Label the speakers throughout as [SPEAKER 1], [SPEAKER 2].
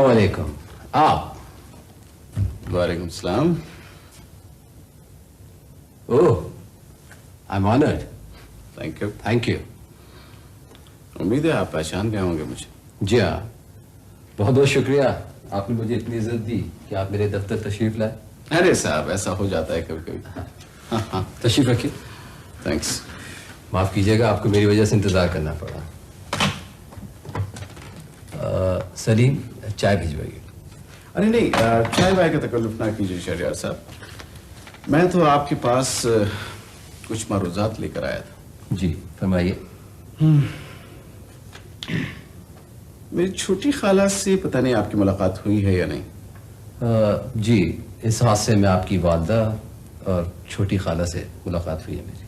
[SPEAKER 1] वालेकुम। आप?
[SPEAKER 2] वालेकुम सलाम।
[SPEAKER 1] Oh, I am honoured.
[SPEAKER 2] Thank you.
[SPEAKER 1] Thank you.
[SPEAKER 2] उम्मीद है आप पहचान गए होंगे मुझे।
[SPEAKER 1] जी हाँ, बहुत बहुत शुक्रिया, आपने मुझे इतनी इज्जत दी कि आप मेरे दफ्तर तशरीफ लाए।
[SPEAKER 2] अरे साहब, ऐसा हो जाता है कभी कभी।
[SPEAKER 1] हाँ हाँ, तशरीफ रखिए।
[SPEAKER 2] थैंक्स।
[SPEAKER 1] माफ कीजिएगा, आपको मेरी वजह से इंतजार करना पड़ा। सलीम, चाय भिजवाइए।
[SPEAKER 2] अरे नहीं, चाय वाय का तकल्लुफ ना कीजिए शहरयार साहब। मैं तो आपके पास कुछ मारूजात लेकर आया था।
[SPEAKER 1] जी फरमाइए।
[SPEAKER 2] मेरी छोटी खाला से पता नहीं आपकी मुलाकात हुई है या नहीं।
[SPEAKER 1] जी, इस हादसे में आपकी वालदा और छोटी खाला से मुलाकात हुई है मेरी।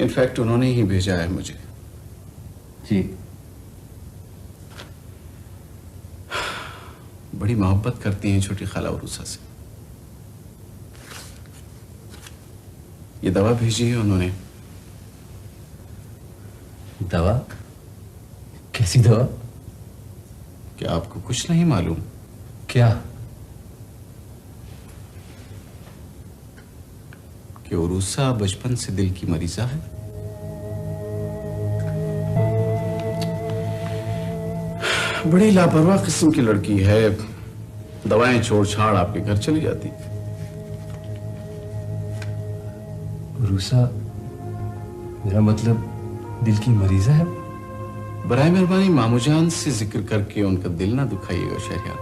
[SPEAKER 2] इनफैक्ट उन्होंने ही भेजा है मुझे।
[SPEAKER 1] जी।
[SPEAKER 2] बड़ी मोहब्बत करती हैं छोटी खाला उरूसा से। ये दवा भेजी है उन्होंने।
[SPEAKER 1] दवा? कैसी दवा?
[SPEAKER 2] क्या आपको कुछ नहीं मालूम?
[SPEAKER 1] क्या?
[SPEAKER 2] कि उरूसा बचपन से दिल की मरीजा है। बड़ी लापरवाह किस्म की लड़की है, दवाएं छोड़ छाड़ आपके घर चली जाती।
[SPEAKER 1] उरूसा, मेरा मतलब दिल की मरीजा है?
[SPEAKER 2] बराए मेहरबानी मामूजान से जिक्र करके उनका दिल ना दुखाइएगा शहरियार।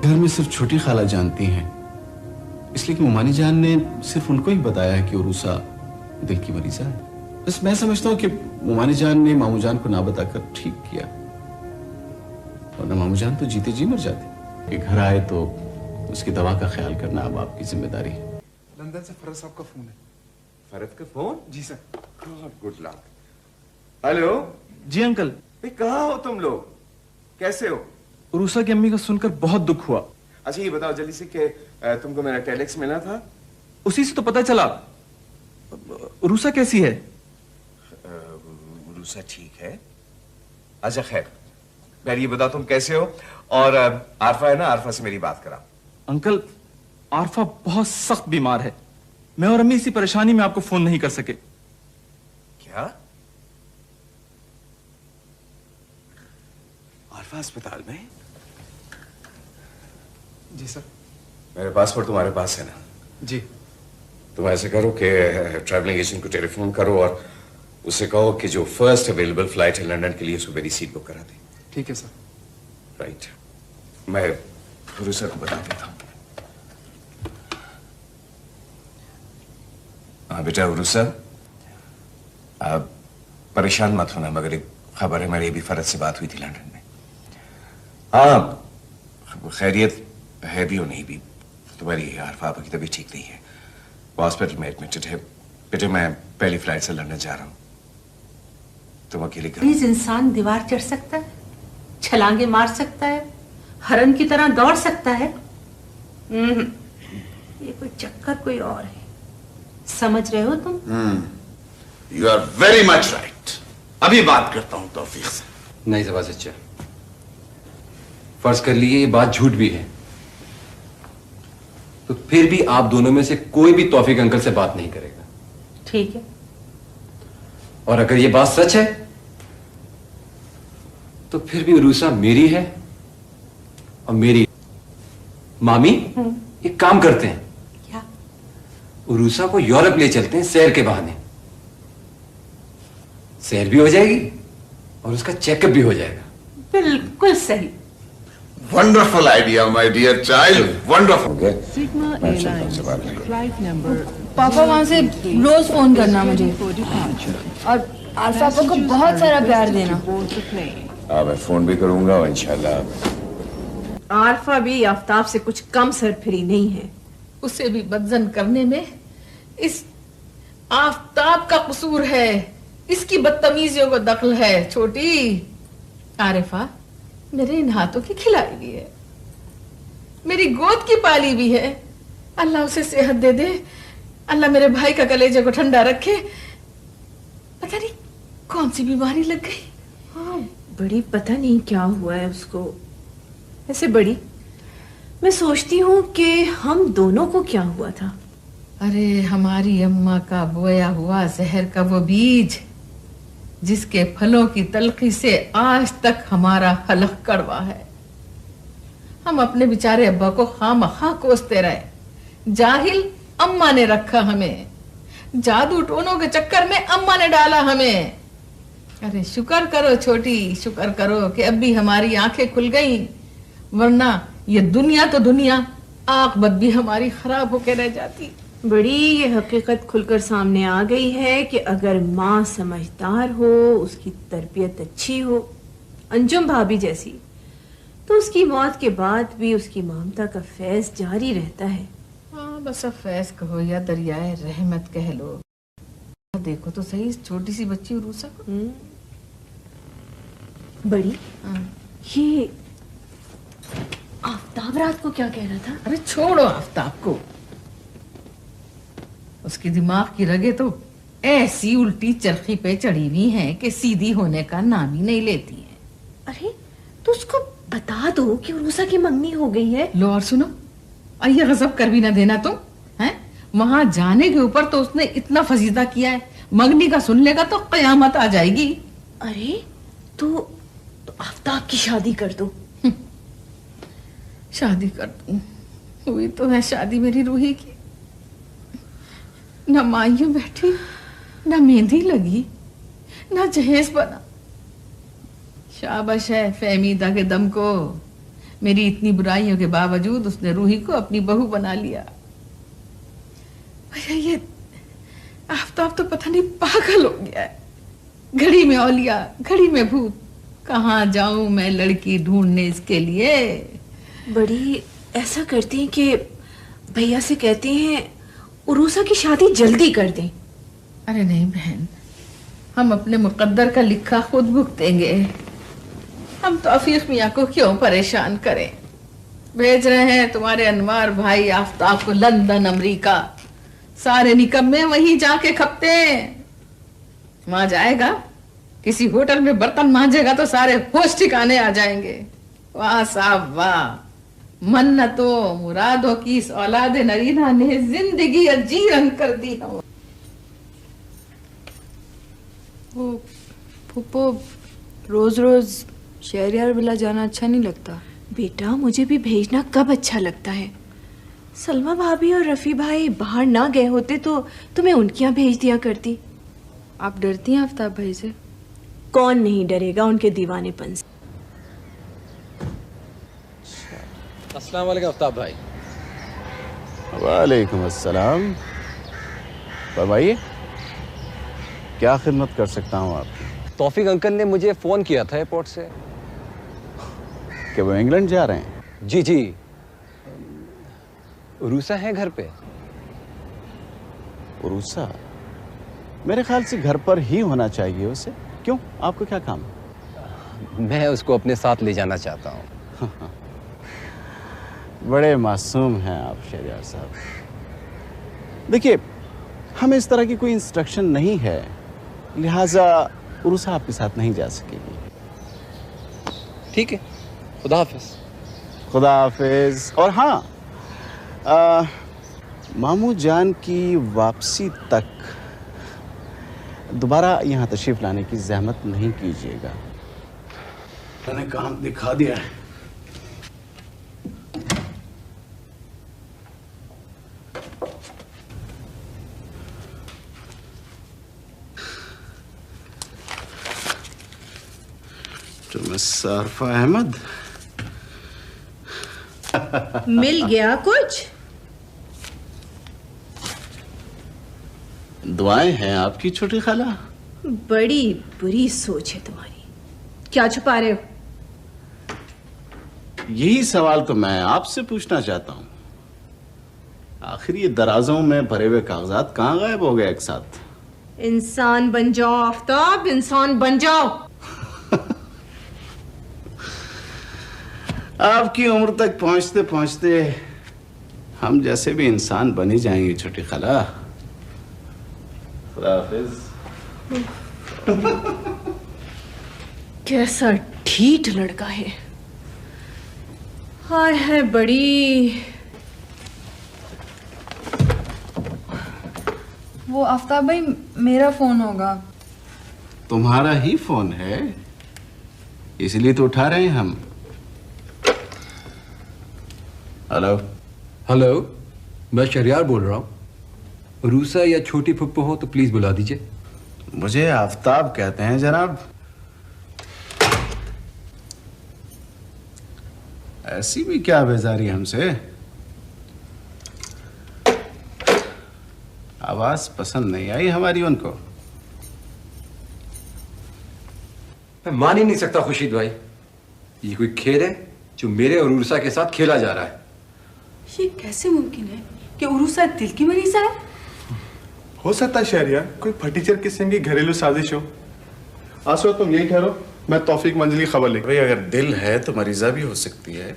[SPEAKER 2] घर में सिर्फ छोटी खाला जानती हैं, इसलिए कि मुमानी जान ने सिर्फ उनको ही बताया है कि उरूसा दिल की मरीजा है। बस मैं समझता हूँ कि मुमानी जान ने मामू जान को ना बताकर ठीक किया, वरना मामू जान तो जीते जी मर जाते। कि घर आए तो उसकी दवा का ख्याल करना अब आपकी जिम्मेदारी है।
[SPEAKER 3] लंदन से फरद साहब का फोन है।
[SPEAKER 4] फरद का फोन?
[SPEAKER 3] जी सर।
[SPEAKER 4] Good luck. हेलो
[SPEAKER 3] जी अंकल।
[SPEAKER 4] भाई कहाँ हो तुम लोग? कैसे हो?
[SPEAKER 3] उरूसा की अम्मी का सुनकर बहुत दुख हुआ।
[SPEAKER 4] अच्छा ये बताओ जल्दी से कि तुमको मेरा टेलेक्स मिला था?
[SPEAKER 3] उसी से तो पता चला। उरूसा कैसी है?
[SPEAKER 4] उरूसा ठीक है। अच्छा खैर, पहले ये बताओ तुम कैसे हो, और आरफा है ना, आरफा से मेरी बात करा।
[SPEAKER 3] अंकल, आरफा बहुत सख्त बीमार है। मैं और अम्मी इसी परेशानी में आपको फोन नहीं कर सके।
[SPEAKER 4] क्या? आरफा अस्पताल में?
[SPEAKER 3] जी सर।
[SPEAKER 4] मेरे पासपोर्ट तुम्हारे पास है ना?
[SPEAKER 3] जी।
[SPEAKER 4] तुम ऐसे करो कि ट्रैवलिंग एजेंट को टेलीफोन करो और उससे कहो कि जो फर्स्ट अवेलेबल फ्लाइट है लंदन के लिए उसको मेरी सीट बुक करा दे।
[SPEAKER 3] ठीक है सर।
[SPEAKER 4] राइट, मैं उरूसा को बता देता हूँ। हाँ बेटा उरूसा, आप परेशान मत होना, मगर एक खबर है, मेरी अभी फरद से बात हुई थी लंदन में। हाँ खैरियत है भी और नहीं भी। तुम्हारी आरफा की तबीयत ठीक नहीं है, वो हॉस्पिटल में एडमिटेड है। बेटे मैं पहली फ्लाइट से लंदन जा रहा हूँ, तुम अकेले घर।
[SPEAKER 5] इंसान दीवार चढ़ सकता है, छलांगे मार सकता है, हरन की तरह दौड़ सकता है। ये कोई चक्कर कोई और है, समझ रहे हो तुम?
[SPEAKER 2] You are very much right. अभी बात करता हूँ तौफीक से।
[SPEAKER 1] नहीं ज़बान सच्चा, फर्ज कर लिए ये बात झूठ भी है, तो फिर भी आप दोनों में से कोई भी तौफीक अंकल से बात नहीं करेगा।
[SPEAKER 5] ठीक है।
[SPEAKER 1] और अगर ये बात सच है तो फिर भी उरूसा मेरी है और मेरी। मामी, एक काम करते हैं,
[SPEAKER 5] क्या?
[SPEAKER 1] उरूसा को यूरोप ले चलते हैं सैर के बहाने। सैर भी हो जाएगी और उसका चेकअप भी हो जाएगा।
[SPEAKER 5] बिल्कुल सही।
[SPEAKER 2] Wonderful idea my dear child, wonderful.
[SPEAKER 6] पापा वहाँ से रोज फोन करना मुझे, और आरफा को बहुत सारा प्यार देना।
[SPEAKER 4] हाँ मैं फोन भी करूंगा और इंशाल्लाह।
[SPEAKER 7] आरफा भी आफ्ताब से कुछ कम सरफिरी नहीं है। उसे भी बदजन करने में इस आफ्ताब का कसूर है, इसकी बदतमीजियों को दखल है। छोटी आरिफा मेरे इन हाथों की खिलाई भी है, मेरी गोद की पाली भी है। अल्लाह उसे सेहत दे दे, अल्लाह मेरे भाई का कलेजे को ठंडा रखे। पता नहीं कौन सी बीमारी लग गई। हाँ,
[SPEAKER 5] बड़ी पता नहीं क्या हुआ है उसको। ऐसे बड़ी, मैं सोचती हूँ कि हम दोनों को क्या हुआ था।
[SPEAKER 7] अरे हमारी अम्मा का बोया हुआ जहर का वो बीज, जिसके फलों की तलखी से आज तक हमारा हलक कड़वा है। हम अपने बेचारे अब्बा को खामखा कोसते रहे। जाहिल अम्मा ने रखा हमें, जादू टोनों के चक्कर में अम्मा ने डाला हमें। अरे शुक्र करो छोटी, शुक्र करो कि अब भी हमारी आंखें खुल गई, वरना ये दुनिया तो दुनिया, आंख भी हमारी खराब होकर रह जाती।
[SPEAKER 5] बड़ी ये हकीकत खुलकर सामने आ गई है कि अगर माँ समझदार हो, उसकी तरबियत अच्छी हो, अंजुम भाभी जैसी, तो उसकी मौत के बाद भी उसकी ममता का फैज जारी रहता है।
[SPEAKER 7] हाँ, बस अब फैज कहो या दरियाए रहमत कह लो। देखो तो सही इस छोटी सी बच्ची उरूसा को।
[SPEAKER 5] बड़ी, ये आफ्ताब रात को क्या कह रहा था?
[SPEAKER 7] अरे छोड़ो आफ्ताब को, उसकी दिमाग की रगे तो ऐसी उल्टी चरखी पे चढ़ी हुई है कि सीधी होने का नाम ही नहीं लेती है।
[SPEAKER 5] अरे तो उसको बता दो कि उरूसा की मंगनी हो गई है।
[SPEAKER 7] लो और सुनो, ये गजब कर भी ना देना तुम, हैं? वहां जाने के ऊपर तो उसने इतना फजीदा किया है, मंगनी का सुन लेगा तो कयामत आ जाएगी।
[SPEAKER 5] अरे तो आफ्ताब की शादी कर दो।
[SPEAKER 7] शादी कर दूं? हुई तो है शादी मेरी रूही की, न माइयों बैठी, न मेहंदी लगी, न जहेज बना। शाबाश है फहमीदा के दम को, मेरी इतनी बुराइयों के बावजूद उसने रूही को अपनी बहू बना लिया। भैया ये आफ्ताब तो पता नहीं पागल हो गया है, घड़ी में औलिया घड़ी में भूत। कहाँ जाऊं मैं लड़की ढूंढने इसके लिए।
[SPEAKER 5] बड़ी ऐसा करती हैं कि भैया से कहते हैं उरूसा की शादी जल्दी कर दें।
[SPEAKER 7] अरे नहीं बहन, हम अपने मुकद्दर का लिखा खुद भुगतेंगे। हम तो अफीक मियाँ को क्यों परेशान करें। भेज रहे हैं तुम्हारे अनवार भाई आफ्ताब को लंदन अमेरिका, सारे निकम्मे वहीं जाके खपते हैं। वहां जाएगा, किसी होटल में बर्तन मांजेगा तो सारे होश ठिकाने आ जाएंगे। वाह साहब वाह, मन्नतों मुरादों की इस औलाद नरीना ने जिंदगी अजीरन कर दी है।
[SPEAKER 6] वो फूफो, रोज रोज शहरियार विला जाना अच्छा नहीं लगता।
[SPEAKER 5] बेटा मुझे भी भेजना कब अच्छा लगता है। सलमा भाभी और रफी भाई बाहर ना गए होते तो तुम्हें उनके यहाँ भेज दिया करती।
[SPEAKER 6] आप डरती हैं आफ्ताब भाई से?
[SPEAKER 5] कौन नहीं डरेगा उनके दीवानेपन से।
[SPEAKER 1] अस्सलाम वालेकुम आफ्ताब भाई।
[SPEAKER 2] वालेकुम अस्सलाम। फरमाइए, क्या खिदमत कर सकता हूँ आपकी?
[SPEAKER 1] तौफीक अंकल ने मुझे फोन किया था एयरपोर्ट से
[SPEAKER 2] कि वो इंग्लैंड जा रहे हैं।
[SPEAKER 1] जी जी, उरूसा है घर पे।
[SPEAKER 2] उरूसा? मेरे ख्याल से घर पर ही होना चाहिए उसे। क्यों, आपको क्या काम?
[SPEAKER 1] मैं उसको अपने साथ ले जाना चाहता हूँ।
[SPEAKER 2] बड़े मासूम हैं आप शहरियार साहब। देखिए, हमें इस तरह की कोई इंस्ट्रक्शन नहीं है, लिहाजा उरूसा आपके साथ नहीं जा सकेगी।
[SPEAKER 1] ठीक है, खुदा हाफिज।
[SPEAKER 2] खुदा हाफिज। और हाँ, मामू जान की वापसी तक दोबारा यहाँ तशरीफ लाने की जहमत नहीं कीजिएगा। मैंने काम दिखा दिया है। तो मिस सारफा अहमद,
[SPEAKER 5] मिल गया कुछ?
[SPEAKER 2] दुआएं हैं आपकी छोटी खाला।
[SPEAKER 5] बड़ी बुरी सोच है तुम्हारी। क्या छुपा रहे हो?
[SPEAKER 2] यही सवाल तो मैं आपसे पूछना चाहता हूं। आखिर ये दराजों में भरे हुए कागजात कहां गायब हो गए एक साथ?
[SPEAKER 5] इंसान बन जाओ आफ्ताब, इंसान बन जाओ।
[SPEAKER 2] आपकी उम्र तक पहुंचते पहुंचते हम जैसे भी इंसान बन ही जाएंगे छोटी खाला। खुदा हाफिज।
[SPEAKER 7] कैसा
[SPEAKER 5] ढीठ लड़का है। हाय है बड़ी।
[SPEAKER 6] वो आफ्ताब भाई मेरा फोन होगा।
[SPEAKER 2] तुम्हारा ही फोन है, इसलिए तो उठा रहे हैं हम। हेलो।
[SPEAKER 1] हेलो, मैं शहरियार बोल रहा हूँ। रूसा या छोटी फुप्पो हो तो प्लीज बुला दीजिए।
[SPEAKER 2] मुझे आफ्ताब कहते हैं जनाब। ऐसी भी क्या बेजारी हमसे? आवाज पसंद नहीं आई हमारी उनको।
[SPEAKER 1] मैं मान ही नहीं सकता खुर्शीद भाई, ये कोई खेल है जो मेरे और उर्सा के साथ खेला जा रहा है।
[SPEAKER 8] ये कैसे मुमकिन है कि उर्सा दिल की मरीज है?
[SPEAKER 9] हो सकता है शहरियार कोई फटीचर किस्म की घरेलू साजिश हो। आसो तुम यही ठहरो, मैं तौफीक मंजिल की खबर लेकर।
[SPEAKER 2] भाई अगर दिल है तो मरीजा भी हो सकती है।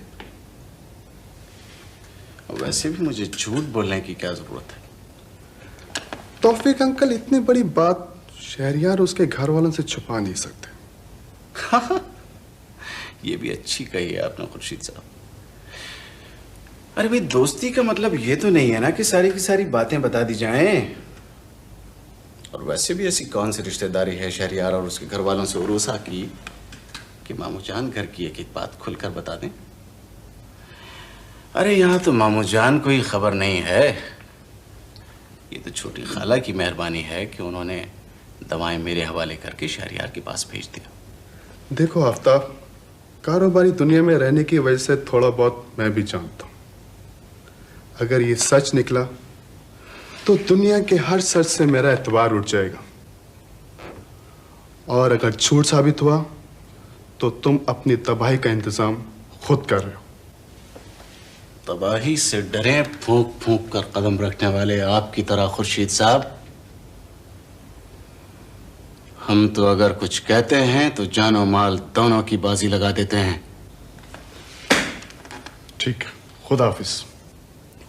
[SPEAKER 2] वैसे भी मुझे झूठ बोलने की क्या जरूरत है?
[SPEAKER 9] तौफीक अंकल इतनी बड़ी बात शहरियार उसके घर वालों से छुपा नहीं सकते।
[SPEAKER 2] ये भी अच्छी कही है आपने खुर्शीद साहब। अरे भाई दोस्ती का मतलब ये तो नहीं है ना कि सारी की सारी बातें बता दी जाएं। और वैसे भी ऐसी कौन सी रिश्तेदारी है शहरियार और उसके घर वालों से उर्सा की कि मामू जान घर की एक एक बात खुलकर बता दें। अरे यहाँ तो मामू जान को ही खबर नहीं है, ये तो छोटी खाला की मेहरबानी है कि उन्होंने दवाएं मेरे हवाले करके शहरियार के पास भेज दिया।
[SPEAKER 9] देखो आफ्ताब, कारोबारी दुनिया में रहने की वजह से थोड़ा बहुत मैं भी जानता हूँ। अगर ये सच निकला तो दुनिया के हर सच से मेरा एतबार उठ जाएगा, और अगर झूठ साबित हुआ तो तुम अपनी तबाही का इंतजाम खुद कर रहे हो।
[SPEAKER 2] तबाही से डरे फूंक फूंक कर कदम रखने वाले आपकी तरह खुर्शीद साहब, हम तो अगर कुछ कहते हैं तो जानो माल दोनों की बाजी लगा देते हैं।
[SPEAKER 9] ठीक है, खुदा हाफिज।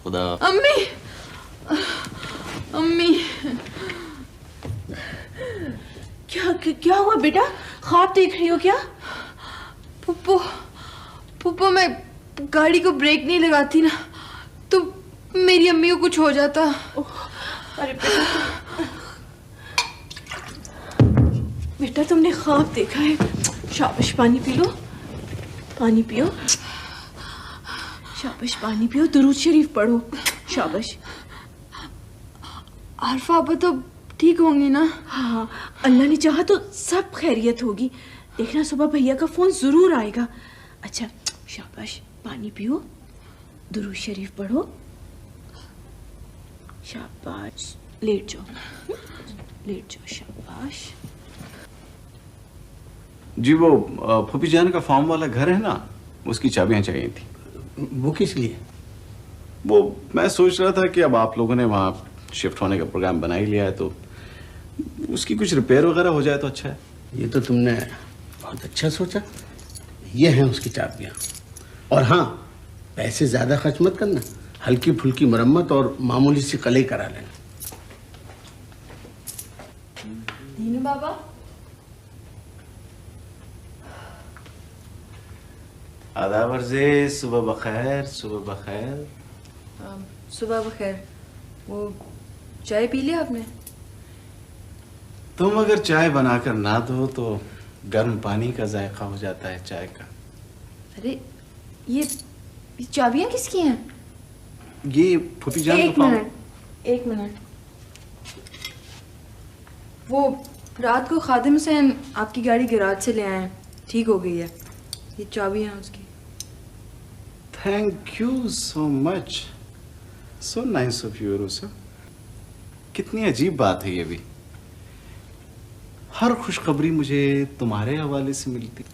[SPEAKER 2] खुदा।
[SPEAKER 5] अम्मी, अम्मी, क्या हुआ बेटा? ख्वाब देख रही हो क्या?
[SPEAKER 6] पुप्पो, पुप्पो मैं गाड़ी को ब्रेक नहीं लगाती ना तो मेरी अम्मी को कुछ हो जाता।
[SPEAKER 5] अरे बेटा तुमने ख्वाब देखा है। शाबाश, पानी पी लो, पानी पियो। शाबाश, पानी पियो, दुरूद शरीफ पढ़ो। शाबाश।
[SPEAKER 6] आरफा अब तो ठीक होंगी ना?
[SPEAKER 5] हाँ, अल्लाह ने चाहा तो सब खैरियत होगी। देखना सुबह भैया का फोन जरूर आएगा। अच्छा शाबाश, पानी पियो, दुरूद शरीफ पढ़ो। शाबाश, लेट जाओ, लेट जाओ। शाबाश।
[SPEAKER 2] जी वो फूफी जान का फार्म वाला घर है ना, उसकी चाबियां चाहिए थी।
[SPEAKER 10] वो किस लिए?
[SPEAKER 2] वो मैं सोच रहा था कि अब आप लोगों ने वहाँ शिफ्ट होने का प्रोग्राम बना ही लिया है तो उसकी कुछ रिपेयर वगैरह हो जाए तो अच्छा है।
[SPEAKER 10] ये तो तुमने बहुत अच्छा सोचा। ये हैं उसकी चाबियाँ। और हाँ, पैसे ज्यादा खर्च मत करना, हल्की फुल्की मरम्मत और मामूली सी कलई करा लेना।
[SPEAKER 6] दीनू बाबा,
[SPEAKER 2] आदाब अर्ज़े, सुबह बखैर, सुबह बखैर।
[SPEAKER 6] सुबह बखैर। वो चाय पी लिया आपने?
[SPEAKER 2] तुम अगर चाय बनाकर ना दो तो गर्म पानी का जायका हो जाता है चाय का।
[SPEAKER 6] अरे ये चाबियां किसकी हैं?
[SPEAKER 2] ये फूफी जान
[SPEAKER 6] एक
[SPEAKER 2] का
[SPEAKER 6] मिनट, एक मिनट। वो रात को खादिम हुसैन आपकी गाड़ी गैराज से ले आए हैं, ठीक हो गई है। ये चाबियां हैं उसकी।
[SPEAKER 2] Thank you so much, so nice of you RUSA. कितनी अजीब बात है ये भी, हर खुशखबरी मुझे तुम्हारे हवाले से मिलती।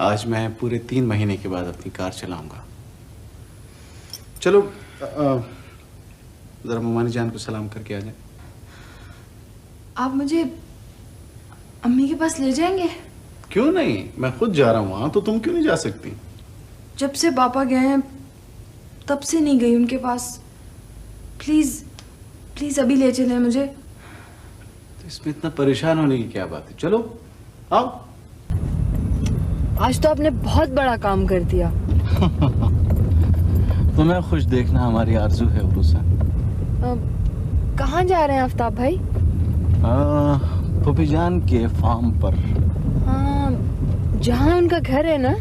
[SPEAKER 2] आज मैं पूरे 3 महीने के बाद अपनी कार चलाऊंगा। चलो जरा ममानी जान को सलाम करके आ जाए।
[SPEAKER 6] आप मुझे अम्मी के पास ले जाएंगे?
[SPEAKER 2] क्यों नहीं, मैं खुद जा रहा हूं वहां, तो तुम क्यों नहीं जा सकती?
[SPEAKER 6] जब से पापा गए हैं तब से नहीं गई उनके पास। प्लीज प्लीज अभी ले चलें मुझे।
[SPEAKER 2] तो इसमें इतना परेशान होने की क्या बात है? चलो आओ।
[SPEAKER 6] आज तो आपने बहुत बड़ा काम कर दिया।
[SPEAKER 2] तुम्हें खुश देखना हमारी आरजू है उरूसा।
[SPEAKER 6] कहाँ जा रहे हैं आफ्ताब भाई?
[SPEAKER 2] फूफी जान के फार्म पर।
[SPEAKER 6] हाँ, जहाँ उनका घर है ना?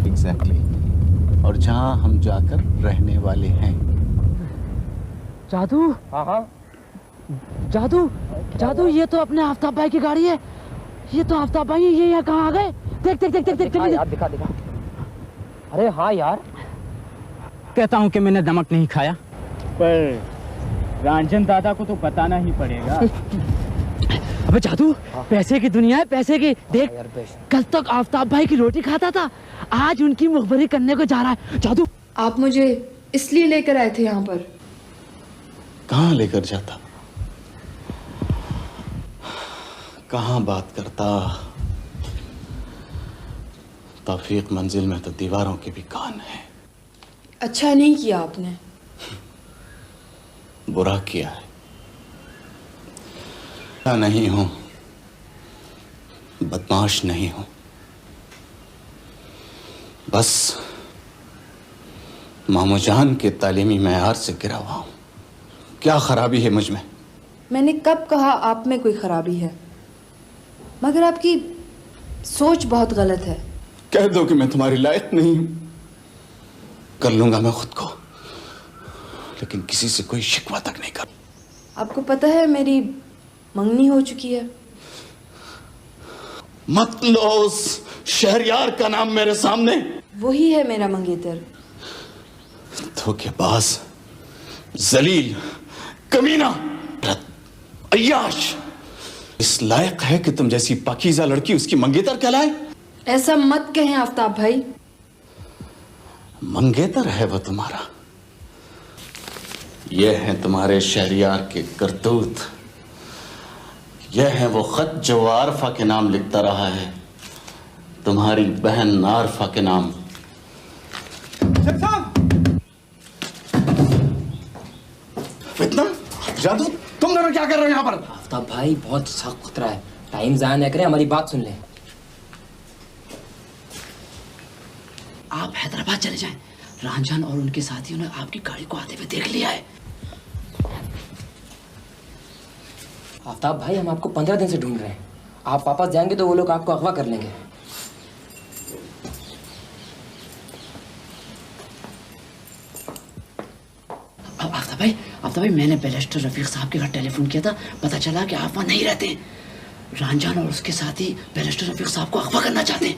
[SPEAKER 2] एग्जैक्टली। और जहाँ हम जाकर रहने वाले हैं।
[SPEAKER 11] जादू। हाँ जादू जादू, ये तो अपने आफ्ताब भाई की गाड़ी है। ये तो आफ्ताब भाई, ये यहाँ कहाँ आ गए? देख देख देख देख देख यार, दिखा दिखा। अरे हाँ यार, कहता हूँ कि मैंने नमक नहीं खाया,
[SPEAKER 12] पर रंजन दादा को तो बताना ही पड़ेगा।
[SPEAKER 11] अबे जादू, पैसे की दुनिया है, पैसे की। देख, कल तक आफ्ताब भाई की रोटी खाता था, आज उनकी मुखबरी करने को जा रहा है। जादू,
[SPEAKER 6] आप मुझे इसलिए लेकर आए थे यहाँ पर?
[SPEAKER 2] कहाँ लेकर जाता, कहाँ बात करता। तौफीक मंजिल में तो दीवारों के भी कान है।
[SPEAKER 6] अच्छा नहीं किया आपने।
[SPEAKER 2] बुरा किया है। नहीं हूं, बदमाश नहीं हूं, बस मामू जान के तालीमी मैयार से गिरा हुआ हूं। क्या खराबी है मुझ में?
[SPEAKER 6] मैंने कब कहा आप में कोई खराबी है? मगर आपकी सोच बहुत गलत है।
[SPEAKER 2] कह दो कि मैं तुम्हारी लायक नहीं हूं, कर लूंगा मैं खुद को, लेकिन किसी से कोई शिकवा तक नहीं कर।
[SPEAKER 6] आपको पता है मेरी मंगनी हो चुकी है।
[SPEAKER 2] मत लो उस शहरयार का नाम मेरे सामने।
[SPEAKER 6] वही है मेरा मंगेतर।
[SPEAKER 2] धोखेबाज, जलील, कमीना, अय्याश, इस लायक है कि तुम जैसी पाकीज़ा लड़की उसकी मंगेतर कहलाए?
[SPEAKER 6] ऐसा मत कहें आफ्ताब भाई।
[SPEAKER 2] मंगेतर है वो तुम्हारा। यह है तुम्हारे शहरियार के करतूत। यह है वो खत जो आरफा के नाम लिखता रहा है, तुम्हारी बहन आरफा के नाम। फितना, जादू, तुम दोनों क्या कर रहे हो यहाँ पर?
[SPEAKER 13] आफ्ताब भाई बहुत सख्त खतरा है, टाइम जाया न करें, हमारी बात सुन लें।
[SPEAKER 11] आप हैदराबाद चले जाएं। रंजन और उनके साथियों ने आपकी गाड़ी को आते हुए देख लिया है।
[SPEAKER 13] आफ्ताब भाई, हम आपको 15 दिन से ढूंढ रहे हैं। आप वापस जाएंगे तो वो लोग आपको अगवा कर लेंगे।
[SPEAKER 11] आफ्ताब भाई, मैंने बैरिस्टर रफीक साहब के घर टेलीफोन किया था, पता चला कि आप वहां नहीं रहते। रंजन और उसके साथी बैरिस्टर रफीक साहब को अगवा करना चाहते हैं।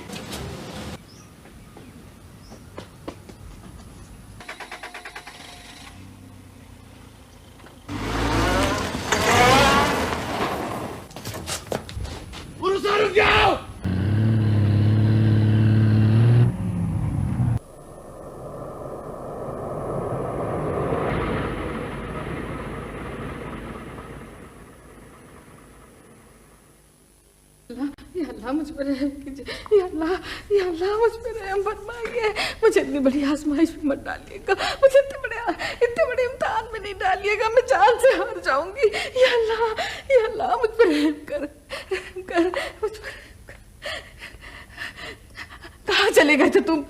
[SPEAKER 7] मुझ पर रहम कीजिए या अल्लाह मुझ पर रहम फरमाइए। मुझे इतनी बड़ी आजमाइश में मत डालिएगा, मुझे इतने बड़े इम्तिहान में नहीं डालिएगा, मैं जान से हार जाऊंगी। या अल्लाह मुझ पर रहम कर मुझ पर। कहाँ चले गए थे तुम?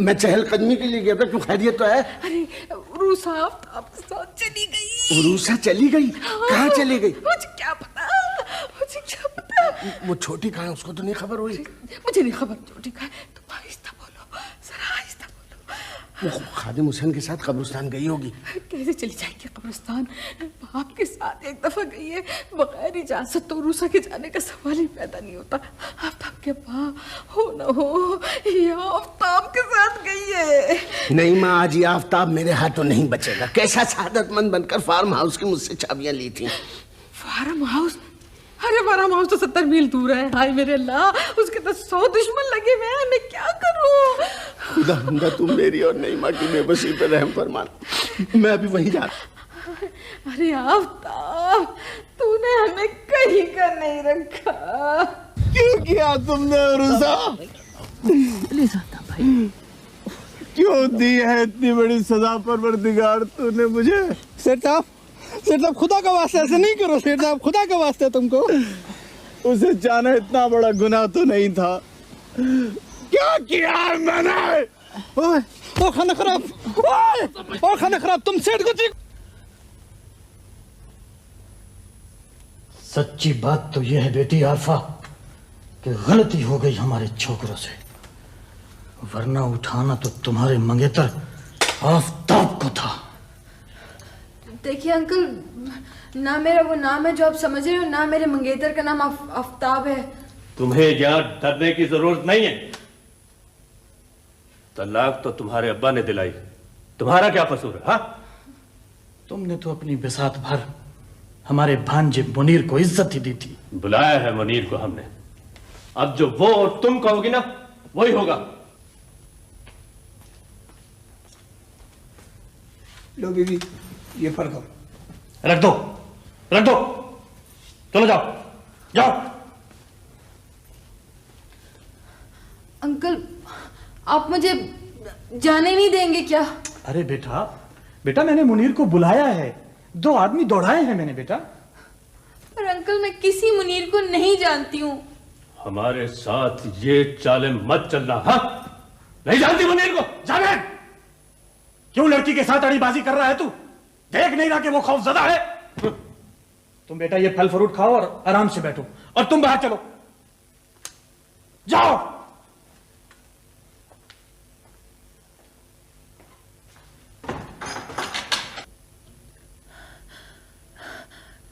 [SPEAKER 10] मैं चहलकदमी के लिए गया था। क्यों, खैरियत तो है?
[SPEAKER 7] अरे उरूसा आपके साथ चली गई।
[SPEAKER 10] उरूसा चली गई? कहाँ चली गई?
[SPEAKER 7] मुझे क्या पता।
[SPEAKER 10] वो छोटी कहाँ है, उसको तो नहीं खबर हुई?
[SPEAKER 7] मुझे नहीं खबर छोटी कहाँ है। तुम आहिस्ता बोलो, जरा आहिस्ता बोलो।
[SPEAKER 10] वो खादिम हुसैन के साथ कब्रिस्तान गई होगी।
[SPEAKER 7] कैसे चली जाएगी कब्रिस्तान? बाप के साथ एक दफा गई है, बगैर इजाजत तो उरूसा के जाने का सवाल ही पैदा नहीं होता। आफ्ताब के बाप हो न हो, ये आफ्ताब के साथ गई है।
[SPEAKER 10] नहीं माँ, आज ये आफ्ताब मेरे हाथों नहीं बचेगा। कैसा सादतमंद बनकर फार्म हाउस की मुझसे चाबियां ली थी।
[SPEAKER 7] Farm house? अरे फार्म हाउस तो 70 मील दूर है। हाय मेरे अल्लाह, उसके तो 100 दुश्मन लगे हुए हैं, मैं क्या करूं?
[SPEAKER 10] खुदा बंदा, तुम मेरी और नईमा की बेबसी पे रहम फरमा। मैं अभी वहीं जा रहा।
[SPEAKER 7] अरे आफ्ताब, तूने हमें कहीं का नहीं रखा।
[SPEAKER 10] क्यों किया तुमने उरूसा? क्यों दी है इतनी बड़ी सजा परवरदिगार तूने मुझे?
[SPEAKER 12] सेठ साहब, खुदा का वास्ता ऐसे नहीं करो सेठ साहब, खुदा का वास्ता तुमको।
[SPEAKER 10] उसे जाना इतना बड़ा गुनाह तो नहीं था।
[SPEAKER 12] क्या किया है मैंने? ओए, ओ खाना खराब, ओए, ओ खाना खराब, तुम सेठ को चीख।
[SPEAKER 14] सच्ची बात तो यह है बेटी आरफा कि गलती हो गई हमारे छोकरों से, वरना उठाना तो तुम्हारे मंगेतर आफताब को था।
[SPEAKER 6] देखिए अंकल, ना मेरा वो नाम है जो आप समझ रहे हो, ना मेरे मंगेतर का नाम आफताब है।
[SPEAKER 15] तुम्हें यहाँ डरने की जरूरत नहीं है। तलाक तो तुम्हारे अब्बा ने दिलाई, तुम्हारा क्या कसूर है? हाँ,
[SPEAKER 14] तुमने तो अपनी बिसात भर हमारे भांजे मुनीर को इज्जत ही दी थी।
[SPEAKER 15] बुलाया है मुनीर को हमने, अब जो वो और तुम कहोगी ना वही होगा।
[SPEAKER 12] लो बीबी, ये फल खाओ।
[SPEAKER 14] रख दो, रख दो, चलो जाओ, जाओ।
[SPEAKER 6] अंकल, आप मुझे जाने नहीं देंगे क्या?
[SPEAKER 14] अरे बेटा, बेटा मैंने मुनीर को बुलाया है, 2 आदमी दौड़ाए हैं मैंने बेटा।
[SPEAKER 6] पर अंकल, मैं किसी मुनीर को नहीं जानती हूँ।
[SPEAKER 15] हमारे साथ ये चालें मत चलना। हाँ, नहीं जानती मुनीर को? जाने
[SPEAKER 14] क्यों लड़की के साथ अड़ीबाजी कर रहा है तू? देख नहीं रहा कि वो खौफजदा है? तुम बेटा ये फल फ्रूट खाओ और आराम से बैठो, और तुम बाहर चलो, जाओ।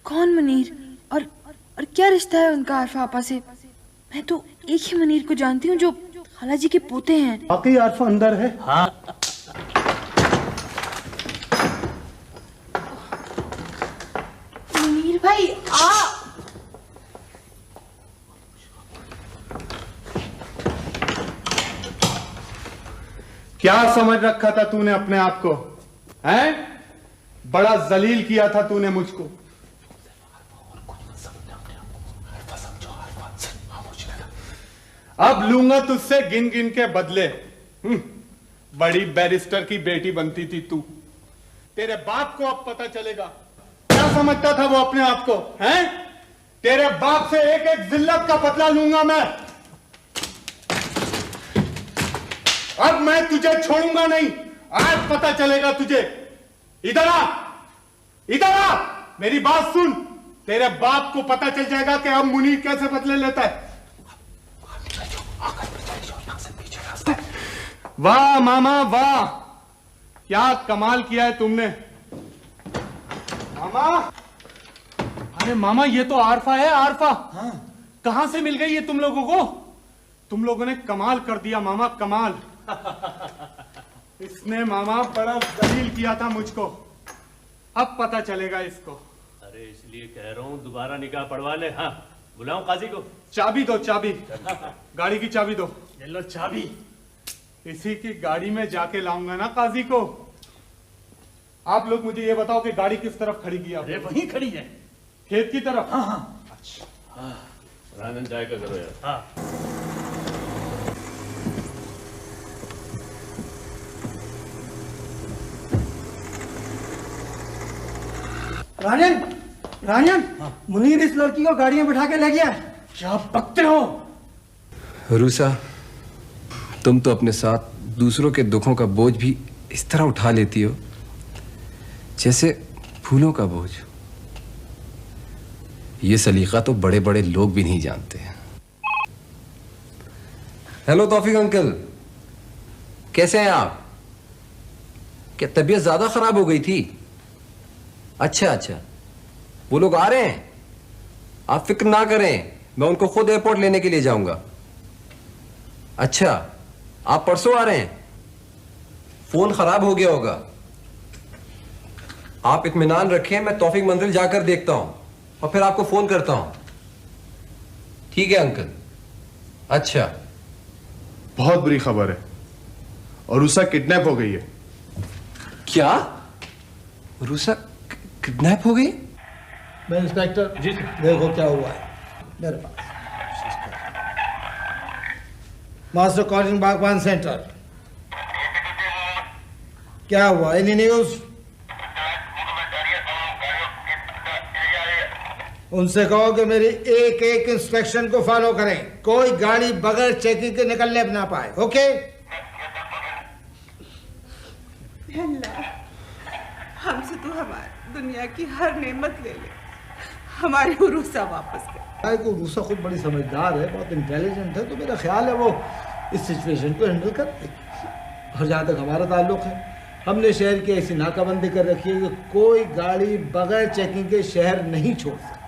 [SPEAKER 6] कौन मुनीर और क्या रिश्ता है उनका आरफा आपा से? मैं तो एक ही मुनीर को जानती हूँ जो खालाजी के पोते हैं।
[SPEAKER 14] बाकी आरफा अंदर है। हाँ,
[SPEAKER 6] मुनीर भाई आ।
[SPEAKER 9] क्या समझ रखा था तूने अपने आप को? हैं? बड़ा जलील किया था तूने मुझको। अब लूंगा तुझसे गिन गिन के बदले। बड़ी बैरिस्टर की बेटी बनती थी तू। तेरे बाप को अब पता चलेगा क्या समझता था वो अपने आप को, हैं? तेरे बाप से एक एक जिल्लत का बदला लूंगा मैं। अब मैं तुझे छोड़ूंगा नहीं, आज पता चलेगा तुझे। इधर आ, इधर आ, मेरी बात सुन। तेरे बाप को पता चल जाएगा कि अब मुनीर कैसे बदले लेता है। वाह मामा वाह, क्या कमाल किया है तुमने। मामा, अरे मामा ये तो आरफा है, आरफा। हाँ। कहां से मिल गई ये तुम लोगों को? तुम लोगों ने कमाल कर दिया मामा, कमाल। इसने मामा बड़ा जलील किया था मुझको, अब पता चलेगा इसको।
[SPEAKER 15] अरे इसलिए कह रहा हूं दोबारा निकाह पढ़वा ले। हाँ, बुलाऊं काजी को?
[SPEAKER 9] चाबी दो, चाबी, गाड़ी की चाबी दो।
[SPEAKER 14] ये लो चाबी।
[SPEAKER 9] इसी की गाड़ी में जाके लाऊंगा ना काजी को। आप लोग मुझे ये बताओ कि गाड़ी किस तरफ खड़ी की?
[SPEAKER 14] अरे वहीं खड़ी है,
[SPEAKER 9] खेत की तरफ।
[SPEAKER 14] हाँ हाँ। अच्छा,
[SPEAKER 15] रानन जाए का करो यार।
[SPEAKER 14] हाँ।
[SPEAKER 12] राजन, राजन, मुनीर इस लड़की को गाड़ी में बिठा के ले गया।
[SPEAKER 14] क्या बकते हो?
[SPEAKER 1] रूसा, तुम तो अपने साथ दूसरों के दुखों का बोझ भी इस तरह उठा लेती हो जैसे फूलों का बोझ। ये सलीका तो बड़े बड़े लोग भी नहीं जानते हैं। हेलो तौफीक अंकल, कैसे हैं आप? क्या तबीयत ज्यादा खराब हो गई थी? अच्छा अच्छा, वो लोग आ रहे हैं, आप फिक्र ना करें, मैं उनको खुद एयरपोर्ट लेने के लिए जाऊंगा। अच्छा, आप परसों आ रहे हैं? फोन खराब हो गया होगा, आप इत्मीनान रखें, मैं तौफीक मंजिल जाकर देखता हूं और फिर आपको फोन करता हूं। ठीक है अंकल। अच्छा,
[SPEAKER 9] बहुत बुरी खबर है, अरूसा किडनैप हो गई है।
[SPEAKER 1] क्या? अरूसा किडनैप हो गई?
[SPEAKER 12] मैं इंस्पेक्टर जी, देखो क्या हुआ है मेरे पास। मास्टर कॉलिंग बागबान सेंटर, क्या हुआ? Any news?
[SPEAKER 16] उनसे कहो कि मेरी एक एक इंस्ट्रक्शन को फॉलो करें, कोई गाड़ी बगैर चेकिंग के निकलने ना पाए। ओके?
[SPEAKER 8] हमसे तो हमारी दुनिया की हर नेमत ले ले, हमारे उरूसा वापस कर।
[SPEAKER 16] उरूसा खुद बड़ी समझदार है, बहुत इंटेलिजेंट है, तो मेरा ख्याल है वो इस सिचुएशन को हैंडल कर देगी। और जहाँ तक हमारा ताल्लुक है, हमने शहर की ऐसी नाकाबंदी कर रखी है कि कोई गाड़ी बगैर चेकिंग के शहर नहीं छोड़ सकती।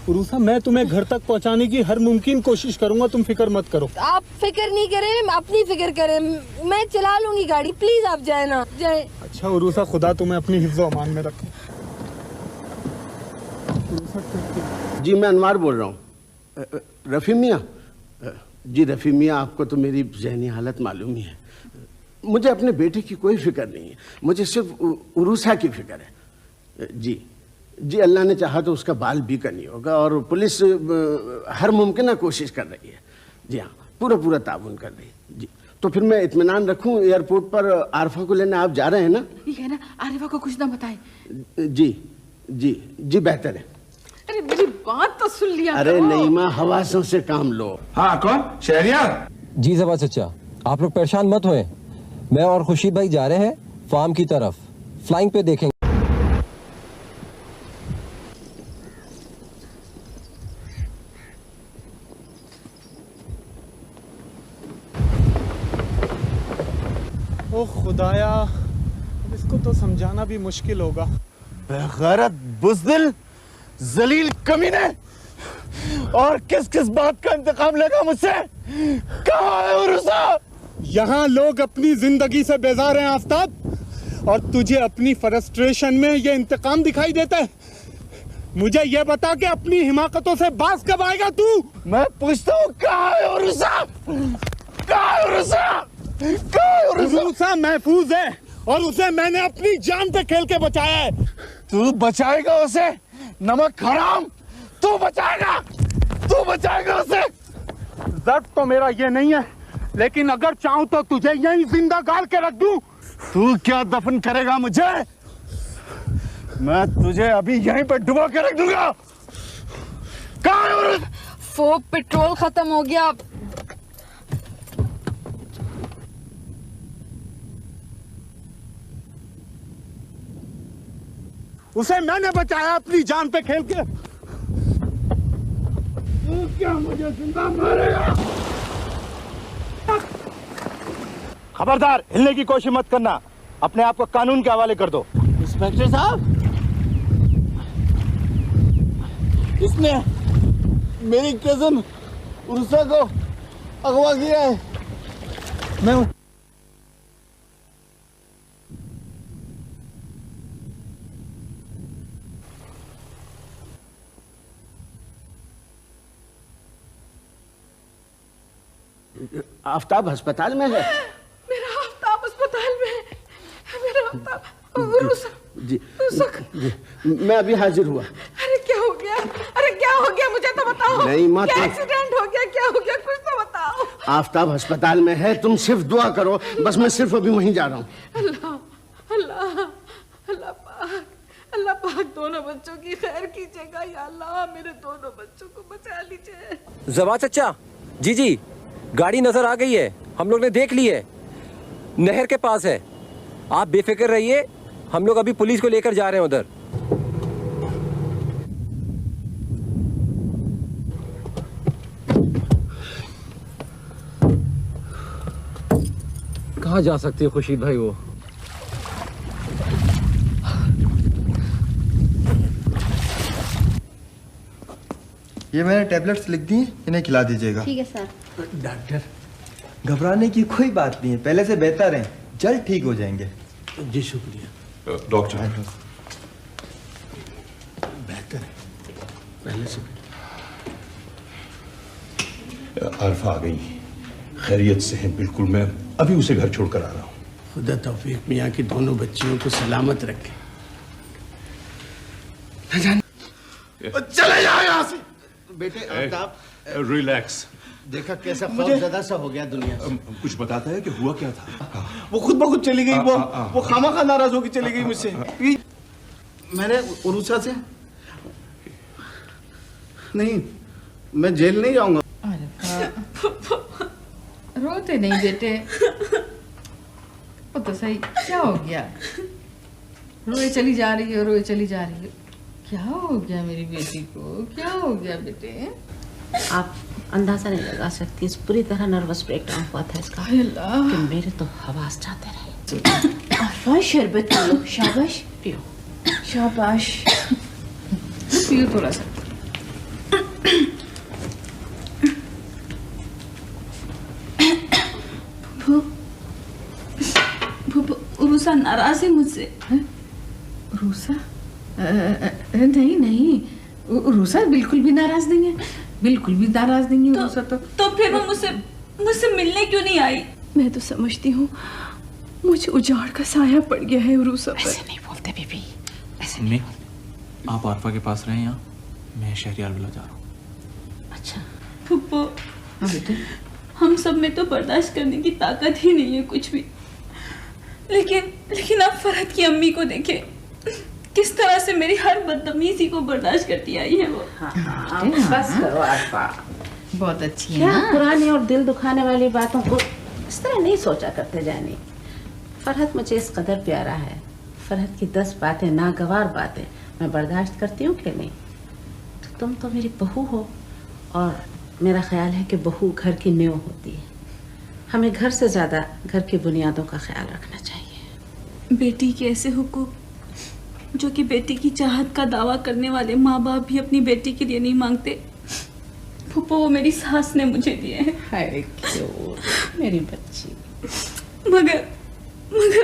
[SPEAKER 12] उरूसा मैं तुम्हें घर तक पहुंचाने की हर मुमकिन कोशिश करूंगा, तुम फिक्र मत करो।
[SPEAKER 6] आप फिक्र नहीं करें, अपनी फिक्र करें, मैं चला लूंगी गाड़ी, प्लीज आप जाए ना जाए।
[SPEAKER 12] अच्छा उरूसा, खुदा तुम्हें अपनी हिफ्ज़ अमान में रखे।
[SPEAKER 10] जी मैं अनवार बोल रहा हूँ। रफ़ी मियाँ, जी रफ़ी मियाँ, आपको तो मेरी ज़हनी हालत मालूम ही है। मुझे अपने बेटे की कोई फिक्र नहीं है, मुझे सिर्फ उरूसा की फिक्र है। जी जी, अल्लाह ने चाहा तो उसका बाल भी करनी होगा, और पुलिस हर मुमकिन कोशिश कर रही है। जी हाँ, पूरा ताउन कर रही है। जी, तो फिर मैं इत्मीनान रखूं, एयरपोर्ट पर आरफा को लेने आप जा रहे हैं ना?
[SPEAKER 8] ये है ना, आरिफा को कुछ ना बताए।
[SPEAKER 10] जी जी जी, बेहतर है।
[SPEAKER 8] अरे मेरी बात तो सुन लिया।
[SPEAKER 10] अरे नईमा, हवासों से काम लो।
[SPEAKER 4] हाँ कौन? शहरियार?
[SPEAKER 1] जी जबा चचा, आप लोग परेशान मत होए, मैं और खुर्शीद भाई जा रहे हैं फार्म की तरफ, फ्लाइंग पे देखेंगे।
[SPEAKER 12] ओ खुदाया, अब इसको तो समझाना भी मुश्किल होगा। बेगैरत, बुज़दिल, जलील कमीने, और किस किस बात का इंतकाम लेगा मुझसे? कहाँ है उरूसा? यहाँ लोग अपनी जिंदगी से बेजार हैं आफ्ताब, और तुझे अपनी फ्रस्ट्रेशन में ये इंतकाम दिखाई देता है। मुझे ये बता कि अपनी हिमाकतों से बाज कब आएगा तू? मैं पूछता हूँ, कहाँ है उरूसा? कहाँ है उरूसा? उरूसा महफूज है, और उसे मैंने अपनी जान पे खेल के बचाया है। तू बचाएगा उसे? नमक हराम, तू बचाएगा? तू बचाएगा उसे? दर्द तो मेरा ये नहीं है, लेकिन अगर चाहूं तो तुझे यहीं जिंदा गाड़ के रख दूं। तू क्या दफन करेगा मुझे? मैं तुझे अभी यहीं पे डुबो के रख दूंगा। कहाँ है?
[SPEAKER 6] वो पेट्रोल खत्म हो गया।
[SPEAKER 12] उसे मैंने बचाया अपनी जान पे खेल के। तू क्या मुझे जिंदा मारेगा? खबरदार, हिलने की कोशिश मत करना, अपने आप को कानून के हवाले कर दो।
[SPEAKER 10] इंस्पेक्टर साहब,
[SPEAKER 12] इसने मेरी कजन उर्सा को अगवा किया है। मैं
[SPEAKER 10] आफ्ताब अस्पताल में है।
[SPEAKER 8] मेरा आफ्ताब अस्पताल में है, मेरा आफ्ताब। उरूसा
[SPEAKER 10] जी, जी, मैं अभी हाजिर हुआ।
[SPEAKER 8] अरे क्या हो गया? अरे क्या हो गया, मुझे तो बताओ।
[SPEAKER 10] नहीं माँ,
[SPEAKER 8] क्या एक्सीडेंट हो गया? क्या हो गया, कुछ तो बताओ।
[SPEAKER 10] आफ्ताब अस्पताल में है, तुम सिर्फ दुआ करो बस। मैं सिर्फ अभी वहीं जा रहा हूँ।
[SPEAKER 8] अल्लाह अल्लाह अल्लाह पाक, अल्लाह पाक दोनों बच्चों की खैर कीजिएगा या अल्लाह, मेरे दोनों बच्चों को बचा लीजिए।
[SPEAKER 1] जवा चचा, जी जी, गाड़ी नजर आ गई है, हम लोग ने देख ली है, नहर के पास है। आप बेफिक्र रहिए, हम लोग अभी पुलिस को लेकर जा रहे हैं उधर। कहाँ जा सकते हो खुर्शीद भाई? वो
[SPEAKER 17] ये मैंने टैबलेट्स लिख दी, इन्हें खिला दीजिएगा।
[SPEAKER 6] ठीक है सर।
[SPEAKER 17] डॉक्टर, घबराने की कोई बात नहीं है, पहले से बेहतर है, जल्द ठीक हो जाएंगे।
[SPEAKER 10] जी शुक्रिया
[SPEAKER 4] डॉक्टर।
[SPEAKER 10] बेहतर है पहले से।
[SPEAKER 15] आरफा आ गई, खैरियत से है बिल्कुल। मैं अभी उसे घर छोड़कर आ रहा हूँ।
[SPEAKER 10] खुदा तौफीक मियाँ की दोनों बच्चियों को सलामत रखे।
[SPEAKER 12] चले जाओ यहाँ से।
[SPEAKER 10] बेटे आफ्ताब,
[SPEAKER 15] रिलैक्स।
[SPEAKER 10] देखा कैसा खौफजदा सा हो गया दुनिया से।
[SPEAKER 15] कुछ बताता है कि हुआ क्या था?
[SPEAKER 12] वो खुद ब खुद चली गई। वो खामखा नाराज होकर चली गई मुझसे। मैंने उरूसा से
[SPEAKER 2] नहीं, मैं जेल नहीं जाऊंगा।
[SPEAKER 7] रोते नहीं बेटे, वो तो सही। क्या हो गया? रोए चली जा रही है, रोए चली जा रही है। क्या हो गया मेरी बेटी को? क्या हो गया बेटे?
[SPEAKER 18] आप अंदाजा नहीं लगा सकती, इस पूरी तरह नर्वस ब्रेकडाउन हुआ था इसका कि मेरे तो हवास जाते रहे।
[SPEAKER 5] अरफा शरबत पी लो। शाबाश, पियो। शाबाश,
[SPEAKER 7] पियो थोड़ा सा।
[SPEAKER 8] रूसा नाराज है मुझसे।
[SPEAKER 7] रूसा? नहीं नहीं, रूसा बिल्कुल भी नाराज नहीं है, बिल्कुल भी नाराज नहीं है रूसा।
[SPEAKER 8] तो फिर वो मुझसे मिलने क्यों नहीं आई?
[SPEAKER 6] मैं तो समझती हूँ मुझे उजाड़ का साया पड़ गया है रूसा पर।
[SPEAKER 18] ऐसे नहीं बोलते बीबी, ऐसे
[SPEAKER 3] नहीं। आप आरफा के पास रहें यहाँ, मैं शहरियार विला जा रहा हूँ।
[SPEAKER 18] अच्छा
[SPEAKER 8] फुप्पो, हम सब में तो बर्दाश्त करने की ताकत ही नहीं है कुछ भी। लेकिन आप फरहत की अम्मी को देखें, किस तरह से मेरी हर बदतमीजी को बर्दाश्त करती आई है वो।
[SPEAKER 18] हाँ, बस करो आरफा,
[SPEAKER 7] बहुत अच्छी है
[SPEAKER 18] क्या
[SPEAKER 7] ना?
[SPEAKER 18] पुरानी और दिल दुखाने वाली बातों को इस तरह नहीं सोचा करते जाने। फरहत मुझे इस कदर प्यारा है, फरहत की 10 बातें, नागवार बातें मैं बर्दाश्त करती हूँ कि नहीं। तो तुम तो मेरी बहू हो, और मेरा ख्याल है कि बहू घर की नींव होती है। हमें घर से ज़्यादा घर की बुनियादों का ख्याल रखना चाहिए।
[SPEAKER 8] बेटी के ऐसे हुकूक जो कि बेटी की चाहत का दावा करने वाले माँ बाप भी अपनी बेटी के लिए नहीं मांगते, फूफो वो मेरी सास ने मुझे दिए हैं।
[SPEAKER 18] हाय क्यों मेरी बच्ची।
[SPEAKER 8] मगर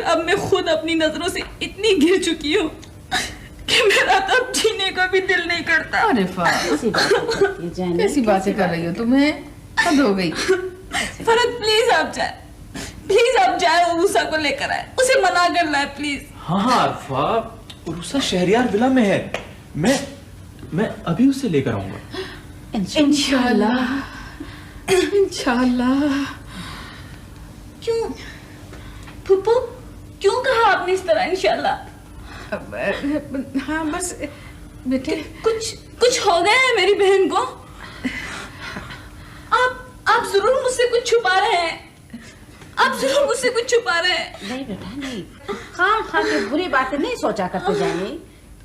[SPEAKER 8] अब मैं खुद अपनी नजरों से इतनी गिर चुकी हूँ कि मेरा तो अब जीने का भी दिल नहीं करता।
[SPEAKER 7] अरे कैसी बातें कर रही हो तुम्हें? हद हो गई।
[SPEAKER 8] फरहत प्लीज आप जाए और रूसा को लेकर आए, उसे मना कर लाए प्लीज।
[SPEAKER 3] हाँ आरफा, रूसा शहरियार विला में है, मैं अभी उसे लेकर आऊंगा।
[SPEAKER 8] इंशाल्लाह। क्यों फूफू, क्यों कहा आपने इस तरह इंशाल्लाह?
[SPEAKER 7] हाँ बस बेटे,
[SPEAKER 8] कुछ हो गया है मेरी बहन को। आप जरूर मुझसे कुछ छुपा रहे हैं,
[SPEAKER 18] नहीं बेटा नहीं, खाम के बुरी बातें नहीं सोचा करते जाने।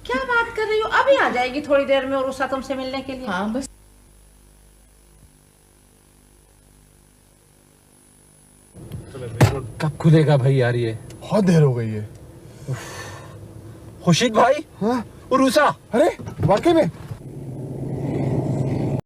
[SPEAKER 18] क्या बात कर रही हो? अभी आ जाएगी थोड़ी देर में और उसा तुमसे मिलने के लिए।
[SPEAKER 7] हाँ बस।
[SPEAKER 1] कब खुलेगा भाई यार? ये
[SPEAKER 9] बहुत देर हो गई है।
[SPEAKER 1] खुशीद भाई।
[SPEAKER 9] हाँ?
[SPEAKER 1] उरूसा।
[SPEAKER 9] अरे वाकई में